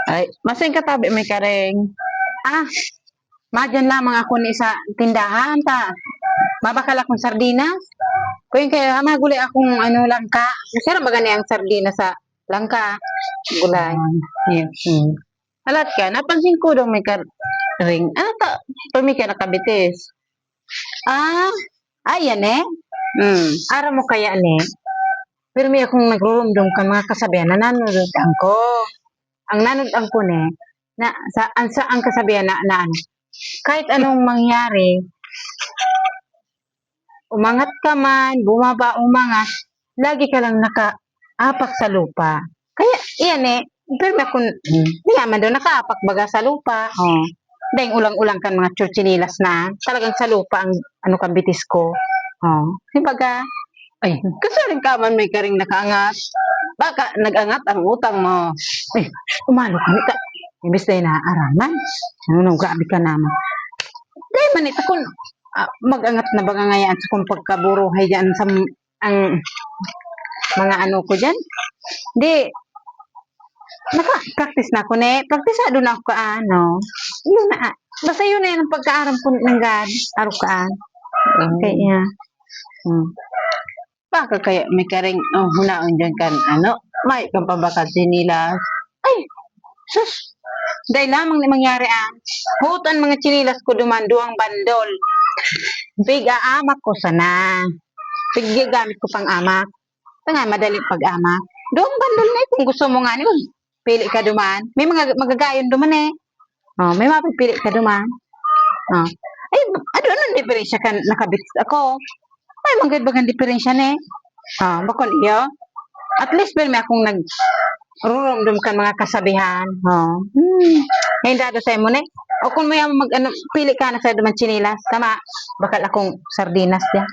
Ay, masing katabi may kareng. Ah, madyan lamang ako ni sa tindahan ta. Mabakal akong sardinas. Kung kaya magulay akong ano langka. Masarap ba gani ang sardinas sa langka? Gulay. Yes. Alat ka, napansin ko daw may ring. Ano ta? Pumi ka nakabitis. Ah, ayan eh. Ara mo kaya ni. Pero may akong nagrurumdum ka mga kasabihan na nanonood ko. Ang nanood ko ni, na sa ang kasabihan na ano, kahit anong mangyari, umangat ka man, bumaba, umangat, lagi ka lang nakaapak sa lupa. Kaya, iyan eh, pero ako, hindi naman doon nakaapak baga sa lupa. Oh. Dahil ulang-ulang kan mga churchinilas na, talagang sa lupa ang ano kang bitis ko. Oh. Baga, ay, kasi rin ka man may karing nakaangat. Baka nag-angat ang utang mo. Ay, umalo ka. Imbis na inaaraman. Ano, grabe ka naman. Dahil man ito kung mag-angat na baga ngayon sa kung pagkaburuhay dyan sa ang mga ano ko dyan. Di, naka-practice na ako ne. Praktisado na ako kaano. Yun na. Basta yun na yung pagkaaram ko ng God. Araw kaan. Kaya, baka kaya may karing hunaon dyan kan ano. May kang pabakad sinilas. Ay, sus. Dahil lamang na mangyari hutan mga chinilas ko duman duwang bandol. Big-aamak ko sana. Gamit ko pang amak. Ito nga, madali pag-amak. Duwang bandol na kung gusto mo nga niyo. Pili ka duman. May mga magagayon duman eh. Oh, may mapipili ka duman. Oh. Ay, ano diferensya ka nakabits ako? Ay, magandang bagang diferensya ne. Oh, bakon iyo. At least may akong rurumdum ka mga kasabihan. Oh. Hindi dado sa mo ne. O kung may pili ka na sa duman chinilas, tama, bakal akong sardinas ya.